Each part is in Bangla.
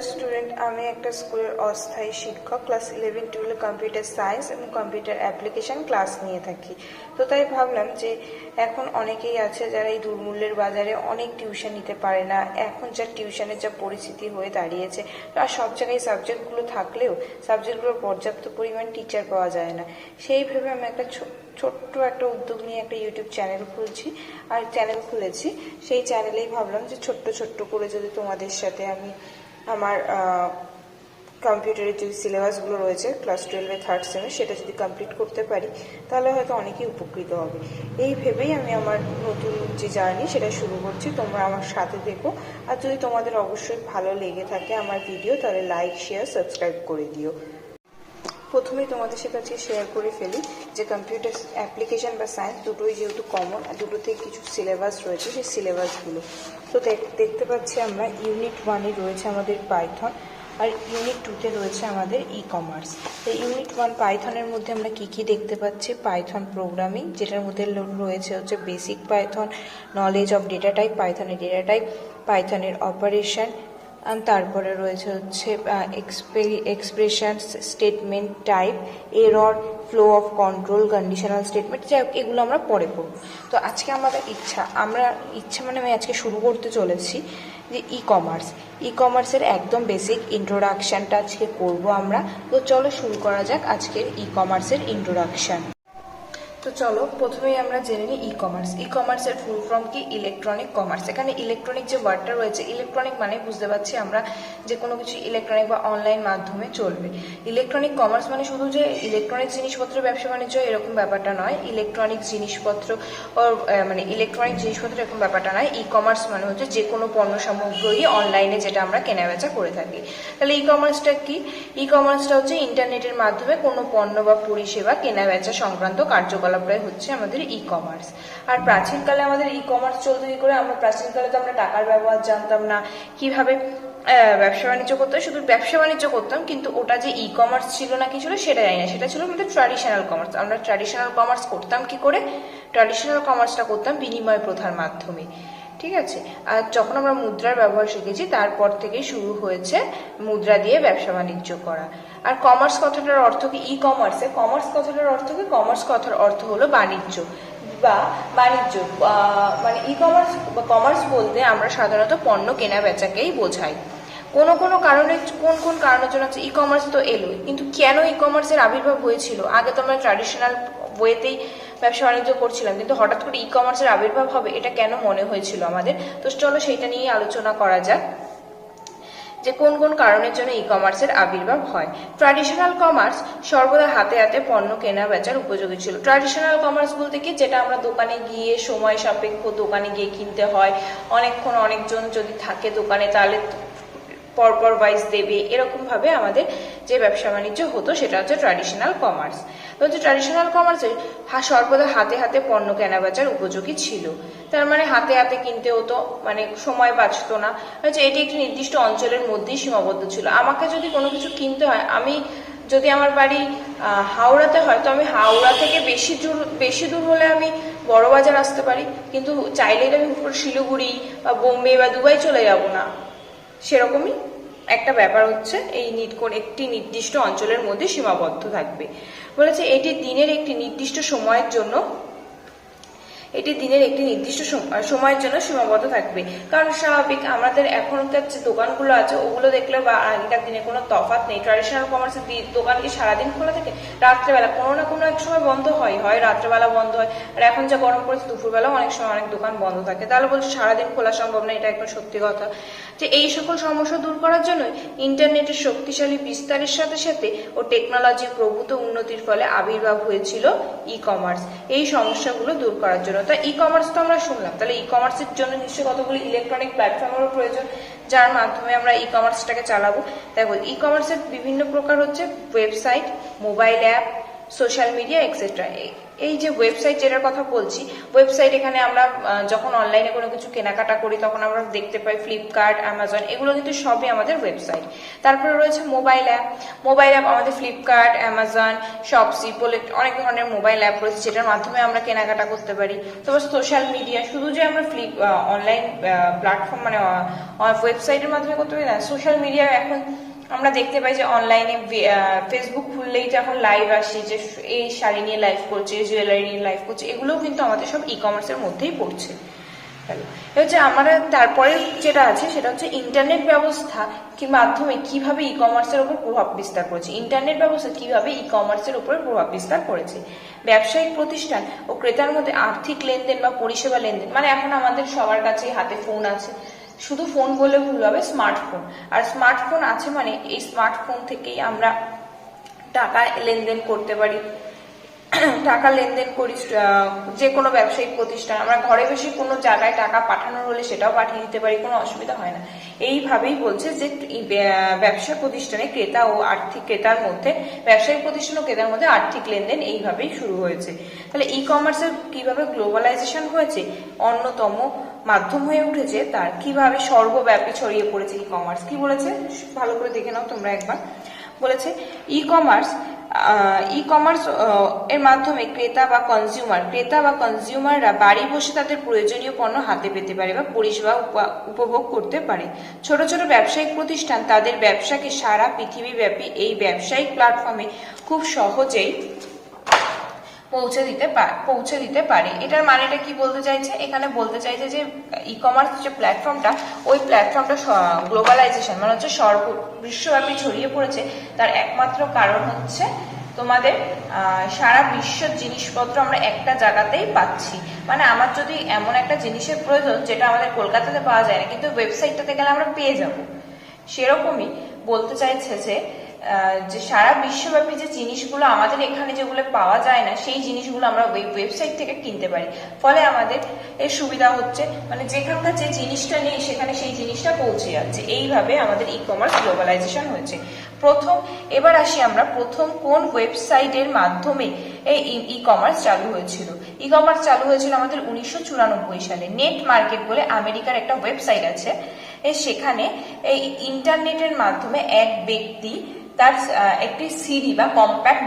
স্টুডেন্ট, আমি একটা স্কুলের অস্থায়ী শিক্ষক। ক্লাস 11-12 কম্পিউটার সায়েন্স এবং কম্পিউটার অ্যাপ্লিকেশন ক্লাস নিয়ে থাকি। তো তাই ভাবলাম যে এখন অনেকেই আছে যারা এই দুর্মূল্যের বাজারে অনেক টিউশন নিতে পারে না। এখন যা টিউশনের যা পরিস্থিতি হয়ে দাঁড়িয়েছে, আর সব জায়গায় সাবজেক্টগুলো থাকলেও সাবজেক্টগুলোর পর্যাপ্ত পরিমাণ টিচার পাওয়া যায় না। সেই ভেবে আমি একটা ছোট্ট একটা উদ্যোগ নিয়ে একটা ইউটিউব চ্যানেল খুলেছি। সেই চ্যানেলেই ভাবলাম যে ছোট্ট ছোট্ট করে যদি তোমাদের সাথে আমি আমার কম্পিউটারের যে সিলেবাসগুলো রয়েছে ক্লাস 12-এ 3rd সেমে সেটা যদি কমপ্লিট করতে পারি, তাহলে হয়তো অনেকেই উপকৃত হবে। এই ভেবেই আমি আমার নতুন যে জার্নি সেটা শুরু করছি। তোমরা আমার সাথে দেখো, আর যদি তোমাদের অবশ্যই ভালো লেগে থাকে আমার ভিডিও, তাহলে লাইক, শেয়ার, সাবস্ক্রাইব করে দিও। প্রথমেই তোমাদের সাথে আজকে শেয়ার করে ফেলি যে কম্পিউটার অ্যাপ্লিকেশন বা সায়েন্স দুটোই যেহেতু কমন, আর দুটোতে কিছু সিলেবাস রয়েছে, সেই সিলেবাসগুলো তো দেখতে পাচ্ছি আমরা ইউনিট 1-এ রয়েছে আমাদের পাইথন, আর ইউনিট 2-তে রয়েছে আমাদের ই কমার্স। তো ইউনিট 1 পাইথনের মধ্যে আমরা কি দেখতে পাচ্ছি? পাইথন প্রোগ্রামিং, যেটার মধ্যে রয়েছে হচ্ছে basic Python, knowledge of data type, পাইথনের ডেটা টাইপ, পাইথনের অপারেশন, তারপরে রয়েছে হচ্ছে expression, statement type, error, flow of control, conditional statement. যাই হোক, এগুলো আমরা পরে পড়ব। তো আজকে আমাদের আমি আজকে শুরু করতে চলেছি যে ই কমার্সের একদম বেসিক ইন্ট্রোডাকশানটা আজকে করব আমরা। তো চলো শুরু করা যাক আজকের ই কমার্সের ইন্ট্রোডাকশান। তো চলো প্রথমেই আমরা জেনে নিই ই কমার্সের ফুল ফর্ম কি? Electronic commerce. এখানে ইলেকট্রনিক যে ওয়ার্ডটা রয়েছে, ইলেকট্রনিক মানে বুঝতে পারছি আমরা যে কোনো কিছু ইলেকট্রনিক বা অনলাইন মাধ্যমে চলবে। ইলেকট্রনিক কমার্স মানে শুধু যে ইলেকট্রনিক জিনিসপত্র ব্যবসা বাণিজ্য এরকম ব্যাপারটা নয়। ইলেকট্রনিক জিনিসপত্র এরকম ব্যাপারটা নয়। ই কমার্স মানে হচ্ছে যে কোনো পণ্য সামগ্রী অনলাইনে যেটা আমরা কেনাবেচা করে থাকি। তাহলে ই কমার্সটা কি? ই কমার্সটা হচ্ছে ইন্টারনেটের মাধ্যমে কোনো পণ্য বা পরিষেবা কেনাবেচা সংক্রান্ত কার্যকলাপটাই হচ্ছে আমাদের ই কমার্স। আর প্রাচীনকালে আমাদের ই কমার্স চলতে কি করে? প্রাচীনকালে তো আমরা টাকার ব্যবহার জানতাম না, কিভাবে ব্যবসা বাণিজ্য করতে হয়, শুধু ব্যবসা বাণিজ্য করতাম, কিন্তু ওটা যে ই কমার্স ছিল না কি ছিল সেটা জানি না। সেটা ছিল আমাদের ট্র্যাডিশনাল কমার্স। আমরা ট্র্যাডিশনাল কমার্স করতাম কি করে? ট্র্যাডিশনাল কমার্সটা করতাম বিনিময় প্রথার মাধ্যমে। ঠিক আছে। আর যখন আমরা মুদ্রার ব্যবহার শিখেছি, তারপর থেকেই শুরু হয়েছে মুদ্রা দিয়ে ব্যবসা বাণিজ্য করা। আর কমার্স কথাটার অর্থ কি? ই কমার্স কথাটার অর্থ কি? কমার্স কথার অর্থ হলো বাণিজ্য মানে ই কমার্স বা কমার্স বলতে আমরা সাধারণত পণ্য কেনা বেচাকেই বোঝাই। কোন কারণের জন্য ই কমার্স তো এলো, কিন্তু কেন ই কমার্সের আবির্ভাব হয়েছিল? আগে তো আমরা ট্র্যাডিশনাল ওয়েতেই ব্যবসা বাণিজ্য করছিলাম, কিন্তু হঠাৎ করে ই কমার্সের আবির্ভাব হবে, এটা কেন মনে হয়েছিল আমাদের? তো চলো সেইটা নিয়ে আলোচনা করা যাক যে কোন কারণের জন্য ই কমার্সের আবির্ভাব হয়। ট্র্যাডিশনাল কমার্স সর্বদা হাতে হাতে পণ্য কেনা বেচার উপযোগী ছিল। ট্র্যাডিশনাল কমার্স বলতে কি? যেটা আমরা দোকানে গিয়ে সময় সাপেক্ষ দোকানে গিয়ে কিনতে হয়, অনেকজন যদি থাকে দোকানে তাহলে পরপর ওয়াইজ দেবে, এরকম ভাবে আমাদের যে ব্যবসা বাণিজ্য হতো সেটা হচ্ছে ট্র্যাডিশনাল কমার্স। তো ট্র্যাডিশনাল কমার্সে সর্বদা হাতে হাতে পণ্য কেনা বেচার উপযোগী ছিল। তার মানে হাতে হাতে কিনতে হতো, মানে সময় বাঁচতো না। এটি একটি নির্দিষ্ট অঞ্চলের মধ্যেই সীমাবদ্ধ ছিল। আমাকে যদি কোনো কিছু কিনতে হয়, যদি আমার বাড়ি হাওড়াতে হয়, তো আমি হাওড়া থেকে বেশি দূর হলে আমি বড় বাজার আসতে পারি, কিন্তু চাইলেই আমি শিলিগুড়ি বা বোম্বে বা দুবাই চলে যাব না। সেরকমই একটা ব্যাপার হচ্ছে, একটি নির্দিষ্ট অঞ্চলের মধ্যে সীমাবদ্ধ থাকবে। বলেছে এটি দিনের একটি নির্দিষ্ট সময়ের জন্য সীমাবদ্ধ থাকবে। কারণ স্বাভাবিক, আমাদের এখনকার যে দোকানগুলো আছে ওগুলো দেখলে বা আগেকার দিনে কোনো তফাৎ নেই। ট্র্যাডিশনাল কমার্সের দোকান কি সারাদিন খোলা থাকে? রাত্রেবেলা কোনো না কোনো এক সময় বন্ধ হয় রাত্রেবেলা বন্ধ হয়। আর এখন যা গরম পড়েছে, দুপুরবেলাও অনেক সময় অনেক দোকান বন্ধ থাকে। তাহলে বলছে সারাদিন খোলা সম্ভব না, এটা একদম সত্যি কথা। যে এই সকল সমস্যা দূর করার জন্য ইন্টারনেটের শক্তিশালী বিস্তারের সাথে সাথে ও টেকনোলজির প্রভূত উন্নতির ফলে আবির্ভাব হয়েছিল ই কমার্স, এই সমস্যাগুলো দূর করার জন্য। তাই ই কমার্স তো আমরা শুনলাম, তাহলে ই কমার্সের জন্য নিশ্চয়ই কতগুলি ইলেকট্রনিক প্ল্যাটফর্মেরও প্রয়োজন, যার মাধ্যমে আমরা ই কমার্সটাকে চালাবো। দেখো, ই কমার্সের বিভিন্ন প্রকার হচ্ছে website, mobile app, social media etcetera. এই যে ওয়েবসাইট যেটার কথা বলছি, ওয়েবসাইট এখানে আমরা যখন অনলাইনে কোনো কিছু কেনাকাটা করি তখন আমরা দেখতে পাই ফ্লিপকার্ট, অ্যামাজন, এগুলো কিন্তু সবই আমাদের ওয়েবসাইট। তারপরে রয়েছে মোবাইল অ্যাপ। মোবাইল অ্যাপ আমাদের ফ্লিপকার্ট, অ্যামাজন, শপসি বলে অনেক ধরনের মোবাইল অ্যাপ রয়েছে যেটার মাধ্যমে আমরা কেনাকাটা করতে পারি। তারপর সোশ্যাল মিডিয়া, শুধু যে আমরা অনলাইন প্ল্যাটফর্ম মানে ওয়েবসাইটের মাধ্যমে করতে পারি না, সোশ্যাল মিডিয়া এখন আমরা দেখতে পাই যে অনলাইনে ফেসবুক খুললেই যে এখন লাইভ আসে, যে এই শাড়ি নিয়ে লাইভ করছে, জুয়েলারি নিয়ে লাইভ করছে, এগুলোও কিন্তু আমাদের সব ই কমার্সের মধ্যেই পড়ছে। হচ্ছে আমরা তারপরে যেটা আছে সেটা হচ্ছে ইন্টারনেট ব্যবস্থা কি মাধ্যমে কিভাবে ই কমার্সের উপর প্রভাব বিস্তার করেছে। ইন্টারনেট ব্যবস্থা কিভাবে ই কমার্সের উপর প্রভাব বিস্তার করেছে। ব্যবসায়িক প্রতিষ্ঠান ও ক্রেতার মধ্যে আর্থিক লেনদেন বা পরিষেবা লেনদেন, মানে এখন আমাদের সবার কাছে হাতে ফোন আছে, শুধু ফোন বলে ভুল হবে, স্মার্টফোন। আর স্মার্টফোন আছে মানে এই স্মার্টফোন থেকেই আমরা টাকা লেনদেন করতে পারি, টাকা লেনদেন করি যে কোনো ব্যবসায়িক প্রতিষ্ঠান, আমরা ঘরে বসে কোনো জায়গায় টাকা পাঠানোর হলে সেটাও পাঠিয়ে দিতে পারি, কোনো অসুবিধা হয় না। এইভাবেই বলছে যে ব্যবসা প্রতিষ্ঠানে ক্রেতা ও আর্থিক ক্রেতার মধ্যে, ব্যবসায়িক প্রতিষ্ঠান ও ক্রেতার মধ্যে আর্থিক লেনদেন এইভাবেই শুরু হয়েছে। তাহলে ই কমার্সের কিভাবে গ্লোবালাইজেশন হয়েছে, অন্যতম মাধ্যম হয়ে উঠেছে, তার কিভাবে সর্বব্যাপী ছড়িয়ে পড়েছে ই কমার্স। কি বলেছে ভালো করে দেখে নাও তোমরা একবার। বলেছে ই কমার্স এর মাধ্যমে ক্রেতা বা কনজিউমাররা বাড়ি বসে তাদের প্রয়োজনীয় পণ্য হাতে পেতে পারে বা পরিষেবা উপভোগ করতে পারে। ছোট ছোট ব্যবসায়িক প্রতিষ্ঠান তাদের ব্যবসাকে সারা পৃথিবীব্যাপী এই ব্যবসায়িক প্ল্যাটফর্মে খুব সহজেই পৌঁছে দিতে পারে। এটার মানেটা কি বলতে চাইছে? এখানে বলতে চাইছে যে ই কমার্স যে প্ল্যাটফর্মটা, ওই প্ল্যাটফর্মটা গ্লোবালাইজেশন মানে হচ্ছে বিশ্বব্যাপী ছড়িয়ে পড়েছে, তার একমাত্র কারণ হচ্ছে তোমাদের সারা বিশ্বের জিনিসপত্র আমরা একটা জায়গাতেই পাচ্ছি। মানে আমার যদি এমন একটা জিনিসের প্রয়োজন যেটা আমাদের কলকাতাতে পাওয়া যায় না, কিন্তু ওয়েবসাইটটাতে গেলে আমরা পেয়ে যাব, সেরকমই বলতে চাইছে যে সারা বিশ্বব্যাপী যে জিনিসগুলো আমাদের এখানে যেগুলো পাওয়া যায় না, সেই জিনিসগুলো আমরা ওয়েবসাইট থেকে কিনতে পারি। ফলে আমাদের এর সুবিধা হচ্ছে, মানে যেখানকার যে জিনিসটা নেই সেখানে সেই জিনিসটা পৌঁছে যাচ্ছে। এইভাবে আমাদের ই কমার্স গ্লোবালাইজেশন হয়েছে। এবার আসি আমরা প্রথম কোন ওয়েবসাইটের মাধ্যমে এই ই কমার্স চালু হয়েছিল। ই কমার্স চালু হয়েছিল আমাদের 1994 সালে। নেট মার্কেট বলে আমেরিকার একটা ওয়েবসাইট আছে, সেখানে এই ইন্টারনেটের মাধ্যমে এক ব্যক্তি তার একটি সিডি বা কম্প্যাক্ট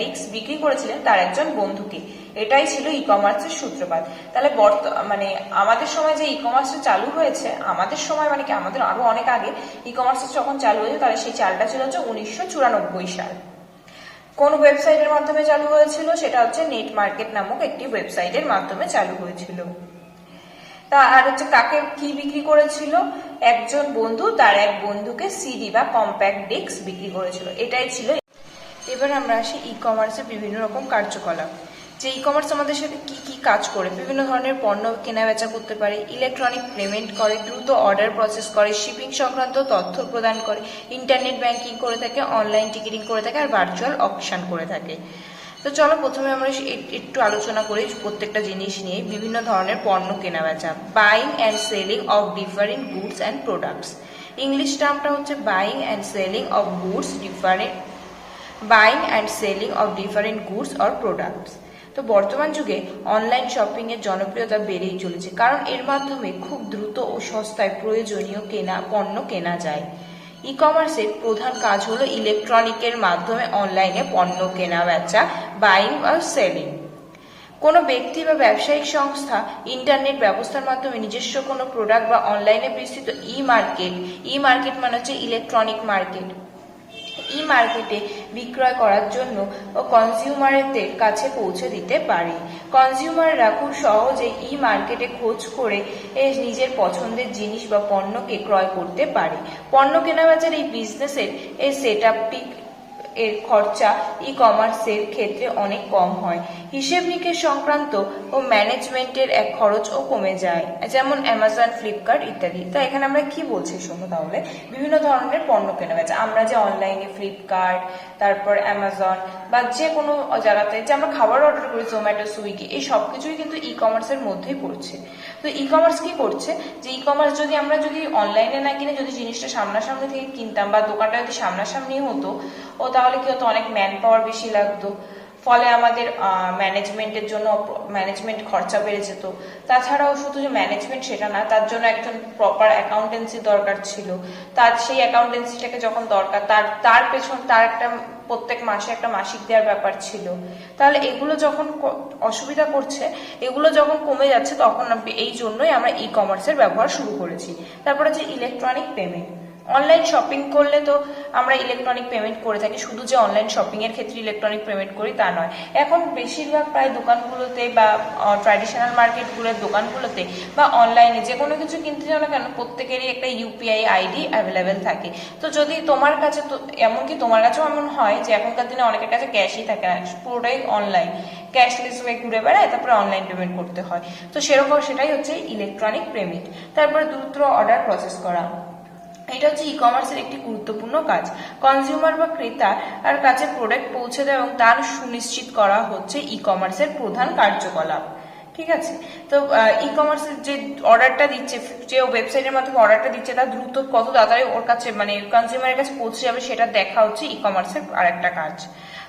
ডিস্ক বিক্রি করেছিলেন তার একজন বন্ধুকে। এটাই ছিল ই কমার্সের সূত্রপাত। তাহলে মানে আমাদের সময় যে ই কমার্সটা চালু হয়েছে, আমাদের সময় মানে কি আমাদের আরো অনেক আগে ই কমার্সটা যখন চালু হয়েছে, তাহলে সেই চালটা ছিল হচ্ছে 1994 সাল। কোন ওয়েবসাইটের মাধ্যমে চালু হয়েছিল? সেটা হচ্ছে নেট মার্কেট নামক একটি ওয়েবসাইটের মাধ্যমে চালু হয়েছিল। আর হচ্ছে কাকে কি বিক্রি করেছিল? একজন বন্ধু তার এক বন্ধুকে সিডি বা কম্প্যাক্ট ডিস্ক বিক্রি করেছিল। এটাই ছিল। এবার আমরা আসি ই কমার্সের বিভিন্ন রকম কার্যকলাপ। যে ই কমার্স আমাদের সাথে কি কি কাজ করে, বিভিন্ন ধরনের পণ্য কেনা বেচা করতে পারে, ইলেকট্রনিক পেমেন্ট করে, দ্রুত অর্ডার প্রসেস করে, শিপিং সংক্রান্ত তথ্য প্রদান করে, ইন্টারনেট ব্যাংকিং করে থাকে, অনলাইন টিকিটিং করে থাকে, আর ভার্চুয়াল অকশন করে থাকে। তো চলো প্রথমে আমরা একটু আলোচনা করি প্রত্যেকটা জিনিস নিয়ে। বিভিন্ন ধরনের পণ্য কেনা বেচা, buying and selling of different goods and products. English টার্মটা হচ্ছে buying and selling of different goods or products. তো বর্তমান যুগে অনলাইন শপিং এর জনপ্রিয়তা বেড়েই চলেছে, কারণ এর মাধ্যমে খুব দ্রুত ও সস্তায় প্রয়োজনীয় পণ্য কেনা যায়। ই কমার্সের প্রধান কাজ হলো ইলেকট্রনিকের মাধ্যমে অনলাইনে পণ্য কেনা বেচা, বাইং আর সেলিং। কোনো ব্যক্তি বা ব্যবসায়িক সংস্থা ইন্টারনেট ব্যবস্থার মাধ্যমে নিজস্ব কোনো প্রোডাক্ট বা অনলাইনে বিস্তৃত ই মার্কেট মানে হচ্ছে ইলেকট্রনিক মার্কেট, ই মার্কেটে বিক্রয় করার জন্য ও কনজিউমারদের কাছে পৌঁছে দিতে পারে। কনজিউমাররা খুব সহজে ই মার্কেটে খোঁজ করে নিজের পছন্দের জিনিস বা পণ্যকে ক্রয় করতে পারে। পণ্য কেনাবেচার এই বিজনেসের সেটআপটি এর খরচা ই কমার্সের ক্ষেত্রে অনেক কম হয়। হিসেব নিকেশ সংক্রান্ত ও ম্যানেজমেন্টের এক খরচও কমে যায়, যেমন অ্যামাজন, ফ্লিপকার্ট ইত্যাদি। তো এখানে আমরা কি বলছি শোনো তাহলে। বিভিন্ন ধরনের পণ্য কেনাবেচা আমরা যে অনলাইনে ফ্লিপকার্ট, তারপর অ্যামাজন বা যে কোনো জায়গাতে যে আমরা খাবার অর্ডার করি, জোম্যাটো, সুইগি, এই সব কিছুই কিন্তু ই কমার্সের মধ্যেই পড়ছে। তো ই কমার্স কি করছে, যে ই কমার্স যদি আমরা অনলাইনে না কিনে যদি জিনিসটা সামনাসামনি থেকে কিনতাম বা দোকানটা যদি সামনাসামনি হতো, তাহলে কি হতো, অনেক ম্যান পাওয়ার বেশি লাগতো, ফলে আমাদের ম্যানেজমেন্ট খরচা বেড়ে যেত। তাছাড়াও শুধু যে ম্যানেজমেন্ট সেটা না, তার জন্য একজন প্রপার অ্যাকাউন্টেন্সি দরকার ছিল। তার সেই অ্যাকাউন্টেন্সিটাকে যখন দরকার, তার পেছন তার একটা প্রত্যেক মাসে একটা মাসিক দেওয়ার ব্যাপার ছিল। তাহলে এগুলো যখন অসুবিধা করছে, এগুলো যখন কমে যাচ্ছে, তখন এই জন্যই আমরা ই কমার্সের ব্যবহার শুরু করেছি। তারপরে যে ইলেকট্রনিক পেমেন্ট, অনলাইন শপিং করলে তো আমরা ইলেকট্রনিক পেমেন্ট করে থাকি। শুধু যে অনলাইন শপিং এর ক্ষেত্রে ইলেকট্রনিক পেমেন্ট করি তা নয়, এখন বেশিরভাগ প্রায় দোকানগুলোতে বা ট্র্যাডিশনাল মার্কেটগুলোর দোকানগুলোতে বা অনলাইনে যে কোনো কিছু কিনতে যাও না কেন, প্রত্যেকেরই একটা ইউপিআই আইডি অ্যাভেলেবেল থাকে। তো যদি তোমার কাছে, তো এমনকি তোমার কাছেও এমন হয় যে এখনকার দিনে অনেকের কাছে ক্যাশই থাকে না, পুরোটাই অনলাইন, ক্যাশলেস হয়ে ঘুরে বেড়ায়, তারপরে অনলাইন পেমেন্ট করতে হয়। তো সেরকম সেটাই হচ্ছে ইলেকট্রনিক পেমেন্ট। তারপরে দ্রুত অর্ডার প্রসেস করা, এটা হচ্ছে ই কমার্সের একটি গুরুত্বপূর্ণ কাজ। কনজিউমার বা ক্রেতার কাছে প্রোডাক্ট পৌঁছে দেওয়া এবং তার সুনিশ্চিত করা হচ্ছে ই কমার্সের প্রধান কার্যকলাপ। ঠিক আছে, তো ই কমার্সের যে অর্ডারটা দিচ্ছে, যে ওয়েবসাইটের মাধ্যমে অর্ডারটা দিচ্ছে, তা দ্রুত কত তাড়াতাড়ি ওর কাছে মানে কনজিউমারের কাছে পৌঁছে যাবে সেটা দেখা হচ্ছে ই কমার্সের আরেকটা কাজ।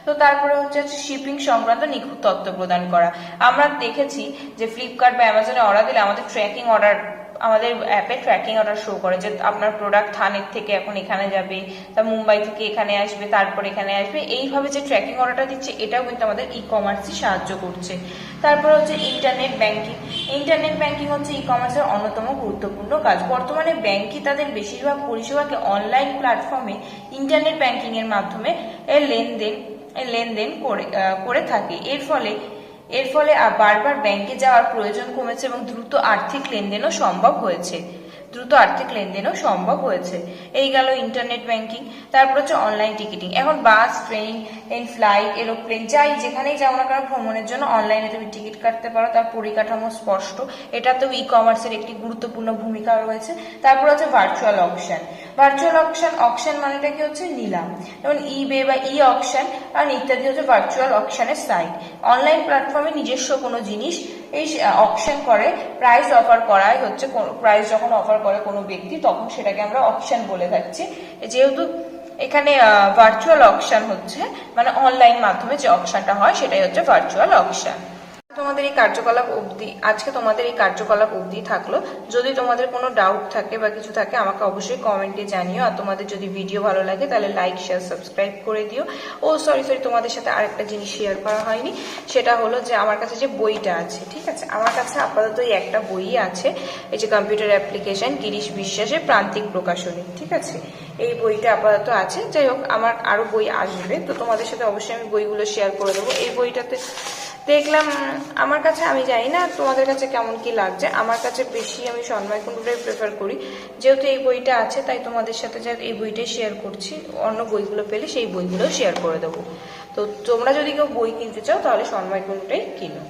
তো তারপরে হচ্ছে শিপিং সংক্রান্ত নিখুঁত তথ্য প্রদান করা। আমরা দেখেছি যে ফ্লিপকার্ট বা অ্যামাজনে অর্ডার দিলে আমাদের অ্যাপে ট্র্যাকিং অর্ডার শো করে যে আপনার প্রোডাক্ট থানের থেকে এখন এখানে যাবে, তা মুম্বাই থেকে এখানে আসবে, তারপর এখানে আসবে। এইভাবে যে ট্র্যাকিং অর্ডারটা দিচ্ছে, এটাও কিন্তু আমাদের ই কমার্সই সাহায্য করছে। তারপর হচ্ছে ইন্টারনেট ব্যাংকিং। ইন্টারনেট ব্যাংকিং হচ্ছে ই কমার্সের অন্যতম গুরুত্বপূর্ণ কাজ। বর্তমানে ব্যাংকই তাদের বেশিরভাগ পরিষেবাকে অনলাইন প্ল্যাটফর্মে ইন্টারনেট ব্যাংকিং এর মাধ্যমে লেনদেন করে থাকে। এর ফলে বারবার ব্যাংকে যাওয়ার প্রয়োজন কমেছে এবং দ্রুত আর্থিক লেনদেনও সম্ভব হয়েছে। এই গেল ইন্টারনেট ব্যাংকিং। তারপর হচ্ছে অনলাইন টিকিটিং। এখন বাস, ট্রেন, ফ্লাইট, এরোপ্লেন, যেখানেই যাও না কেন ভ্রমণের জন্য অনলাইনে তুমি টিকিট কাটতে পারো। তার পরিকাঠামো স্পষ্ট, এটাতেও ই কমার্সের একটি গুরুত্বপূর্ণ ভূমিকা রয়েছে। তারপর হচ্ছে ভার্চুয়াল অকশন মানেটা কি হচ্ছে নিলাম, যেমন ইবে বা ই অকশন আর ইত্যাদি হচ্ছে ভার্চুয়াল অকশনের সাইট। অনলাইন প্ল্যাটফর্মে নিজস্ব কোনো জিনিস এই অকশন করে প্রাইস যখন অফার করে কোনো ব্যক্তি, তখন সেটাকে আমরা অকশন বলে থাকছি। যেহেতু এখানে ভার্চুয়াল অকশন হচ্ছে মানে অনলাইন মাধ্যমে যে অকশনটা হয়, সেটাই হচ্ছে ভার্চুয়াল অকশন। আজকে তোমাদের এই কার্যকলাপ অবধি থাকলো। যদি তোমাদের কোনো ডাউট থাকে বা কিছু থাকে, আমাকে অবশ্যই কমেন্টে জানিও। আর তোমাদের যদি ভিডিও ভালো লাগে তাহলে লাইক, শেয়ার, সাবস্ক্রাইব করে দিও। সরি, তোমাদের সাথে আরেকটা জিনিস শেয়ার করা হয়নি, সেটা হলো যে আমার কাছে যে বইটা আছে, ঠিক আছে, আমার কাছে আপাতত এই একটা বই আছে, এই যে কম্পিউটার অ্যাপ্লিকেশন গিরিশ বিশ্বাসের প্রান্তিক প্রকাশনী। ঠিক আছে, এই বইটা আপাতত আছে। যাই হোক, আমার আরো বই আসবে, তো তোমাদের সাথে অবশ্যই আমি বইগুলো শেয়ার করে দেবো। এই বইটাতে দেখলাম, আমার কাছে, আমি জানি না তোমাদের কাছে কেমন কি লাগছে, আমার কাছে বেশি আমি সন্ময়কুণ্ডুটাই প্রেফার করি। যেহেতু এই বইটা আছে, তাই তোমাদের সাথে এই বইটাই শেয়ার করছি। অন্য বইগুলো পেলে সেই বইগুলো শেয়ার করে দেবো। তো তোমরা যদি কেউ বই কিনতে চাও তাহলে সন্ময়কুণ্ডুটাই কিনো।